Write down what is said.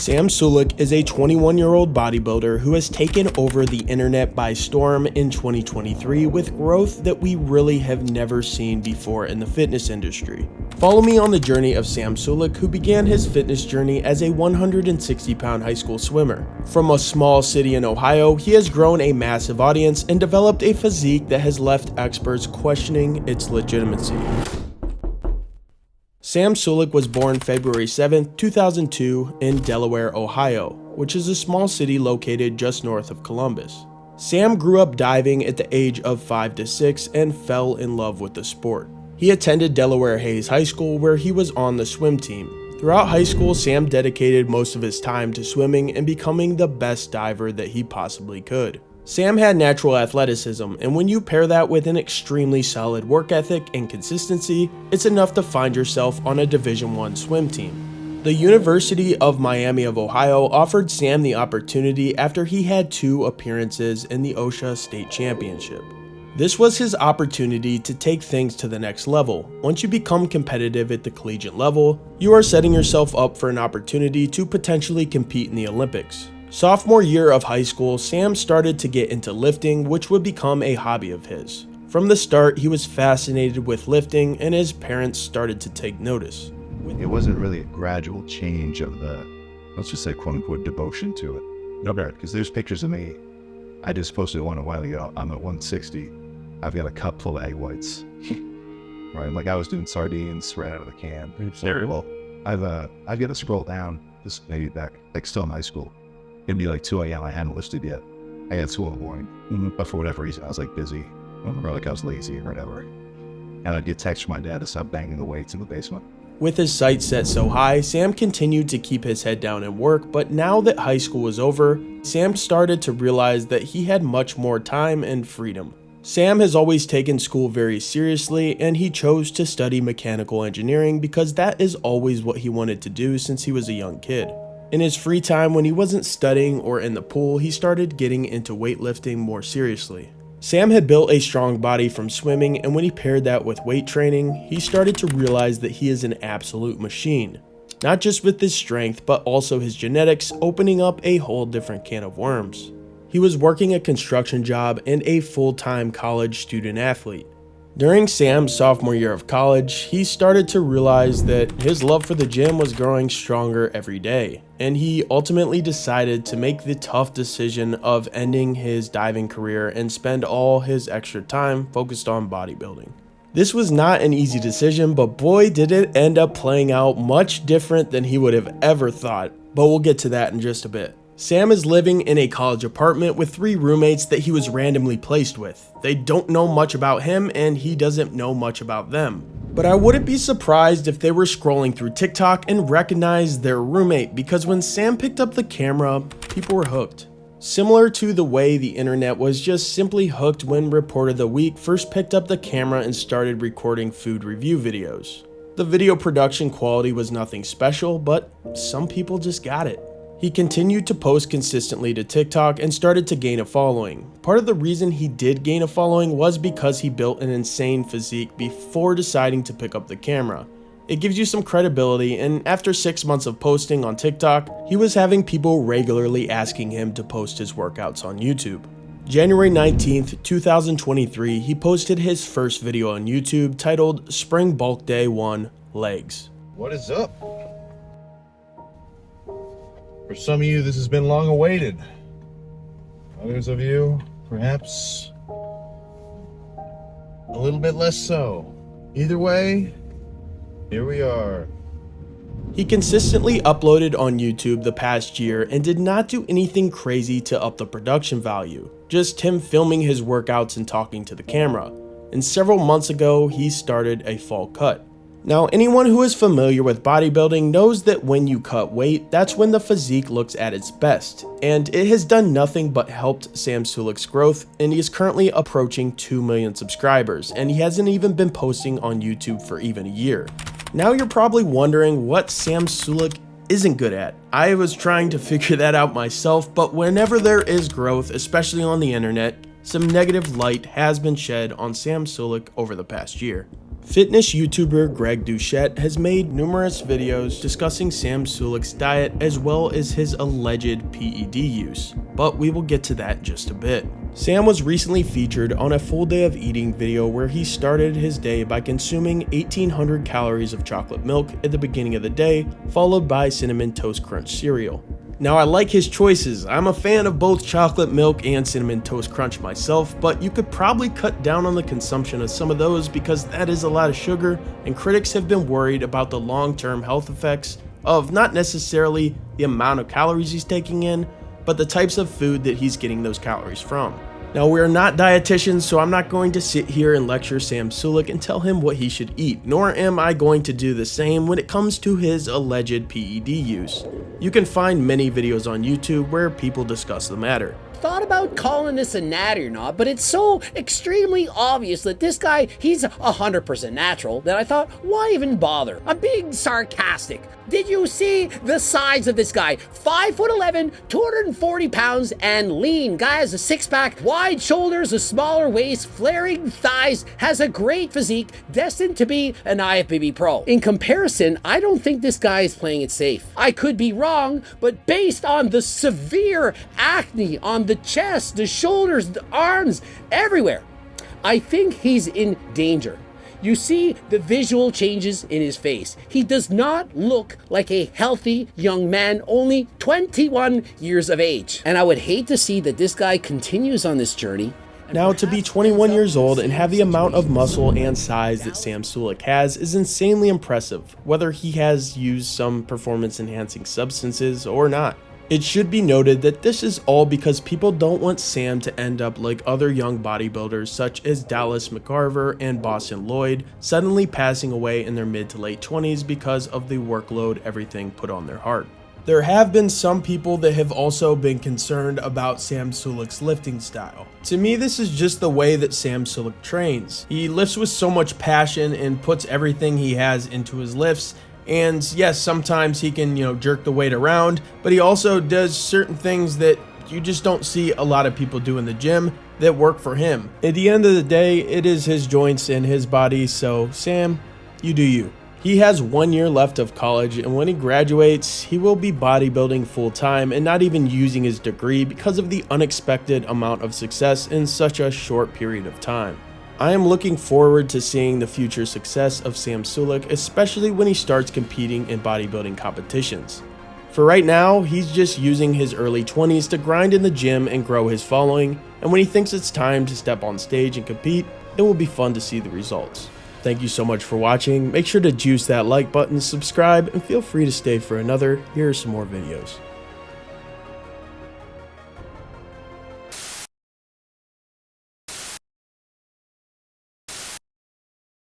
Sam Sulek is a 21-year-old bodybuilder who has taken over the internet by storm in 2023 with growth that we really have never seen before in the fitness industry. Follow me on the journey of Sam Sulek, who began his fitness journey as a 160-pound high school swimmer. From a small city in Ohio, he has grown a massive audience and developed a physique that has left experts questioning its legitimacy. Sam Sulek was born February 7, 2002 in Delaware, Ohio, which is a small city located just north of Columbus. Sam grew up diving at the age of 5 to 6 and fell in love with the sport. He attended Delaware Hayes High School, where he was on the swim team. Throughout high school, Sam dedicated most of his time to swimming and becoming the best diver that he possibly could. Sam had natural athleticism, and when you pair that with an extremely solid work ethic and consistency, it's enough to find yourself on a Division I swim team. The University of Miami of Ohio offered Sam the opportunity after he had 2 appearances in the OSHA State Championship. This was his opportunity to take things to the next level. Once you become competitive at the collegiate level, you are setting yourself up for an opportunity to potentially compete in the Olympics. Sophomore year of high school, Sam started to get into lifting, which would become a hobby of his. From the start, he was fascinated with lifting, and his parents started to take notice. It wasn't really a gradual change of the, let's just say, quote unquote, devotion to it. No, because there's pictures of me. I just posted one a while ago. I'm at 160. I've got a cup full of egg whites. Right, like I was doing sardines right out of the can. Well, I've got to scroll down. This maybe back, like still in high school. It'd be like 2 a.m. I hadn't listed yet. I had 2 in the morning, but for whatever reason, I was like busy, or like I was lazy or whatever. And I'd get text from my dad to stop banging the weights in the basement. With his sights set so high, Sam continued to keep his head down and work, but now that high school was over, Sam started to realize that he had much more time and freedom. Sam has always taken school very seriously, and he chose to study mechanical engineering because that is always what he wanted to do since he was a young kid. In his free time, when he wasn't studying or in the pool, he started getting into weightlifting more seriously. Sam had built a strong body from swimming, and when he paired that with weight training, he started to realize that he is an absolute machine. Not just with his strength, but also his genetics, opening up a whole different can of worms. He was working a construction job and a full-time college student athlete. During Sam's sophomore year of college, he started to realize that his love for the gym was growing stronger every day, and he ultimately decided to make the tough decision of ending his diving career and spend all his extra time focused on bodybuilding. This was not an easy decision, but boy did it end up playing out much different than he would have ever thought, but we'll get to that in just a bit. Sam is living in a college apartment with 3 roommates that he was randomly placed with. They don't know much about him, and he doesn't know much about them. But I wouldn't be surprised if they were scrolling through TikTok and recognized their roommate, because when Sam picked up the camera, people were hooked. Similar to the way the internet was just simply hooked when Report of the Week first picked up the camera and started recording food review videos. The video production quality was nothing special, but some people just got it. He continued to post consistently to TikTok and started to gain a following. Part of the reason he did gain a following was because he built an insane physique before deciding to pick up the camera. It gives you some credibility, and after 6 months of posting on TikTok, he was having people regularly asking him to post his workouts on YouTube. January 19th, 2023, he posted his first video on YouTube titled Spring Bulk Day 1 Legs. What is up? For some of you, this has been long awaited. Others of you, perhaps a little bit less so. Either way, here we are. He consistently uploaded on YouTube the past year and did not do anything crazy to up the production value, just him filming his workouts and talking to the camera. And several months ago, he started a fall cut. Now, anyone who is familiar with bodybuilding knows that when you cut weight, that's when the physique looks at its best, and it has done nothing but helped Sam Sulek's growth, and he is currently approaching 2 million subscribers, and he hasn't even been posting on YouTube for even a year. Now you're probably wondering what Sam Sulek isn't good at. I was trying to figure that out myself, but whenever there is growth, especially on the internet, some negative light has been shed on Sam Sulek over the past year. Fitness YouTuber Greg Doucette has made numerous videos discussing Sam Sulek's diet as well as his alleged PED use, but we will get to that in just a bit. Sam was recently featured on a full day of eating video where he started his day by consuming 1,800 calories of chocolate milk at the beginning of the day, followed by Cinnamon Toast Crunch cereal. Now, I like his choices. I'm a fan of both chocolate milk and Cinnamon Toast Crunch myself, but you could probably cut down on the consumption of some of those because that is a lot of sugar, and critics have been worried about the long-term health effects of not necessarily the amount of calories he's taking in, but the types of food that he's getting those calories from. Now, we are not dietitians, so I'm not going to sit here and lecture Sam Sulek and tell him what he should eat, nor am I going to do the same when it comes to his alleged PED use. You can find many videos on YouTube where people discuss the matter. Thought about calling this a natty or not, but it's so extremely obvious that this guy, he's 100% natural that I thought, why even bother? I'm being sarcastic. Did you see the size of this guy? 5'11", 240 pounds, and lean. Guy has a six-pack, wide shoulders, a smaller waist, flaring thighs, has a great physique, destined to be an IFBB pro. In comparison, I don't think this guy is playing it safe. I could be wrong, but based on the severe acne on the chest, the shoulders, the arms, everywhere, I think he's in danger. You see the visual changes in his face. He does not look like a healthy young man, only 21 years of age. And I would hate to see that this guy continues on this journey. Now, to be 21 years old and have the amount of muscle and size that Sam Sulek has is insanely impressive, whether he has used some performance-enhancing substances or not. It should be noted that this is all because people don't want Sam to end up like other young bodybuilders such as Dallas McCarver and Boston Lloyd, suddenly passing away in their mid to late 20s because of the workload everything put on their heart. There have been some people that have also been concerned about Sam Sulek's lifting style. To me, this is just the way that Sam Sulek trains. He lifts with so much passion and puts everything he has into his lifts. And yes, sometimes he can, jerk the weight around, but he also does certain things that you just don't see a lot of people do in the gym that work for him. At the end of the day, it is his joints and his body, so Sam, you do you. He has 1 year left of college, and when he graduates, he will be bodybuilding full-time and not even using his degree because of the unexpected amount of success in such a short period of time. I am looking forward to seeing the future success of Sam Sulek, especially when he starts competing in bodybuilding competitions. For right now, he's just using his early 20s to grind in the gym and grow his following, and when he thinks it's time to step on stage and compete, it will be fun to see the results. Thank you so much for watching. Make sure to juice that like button, subscribe, and feel free to stay for another. Here are some more videos.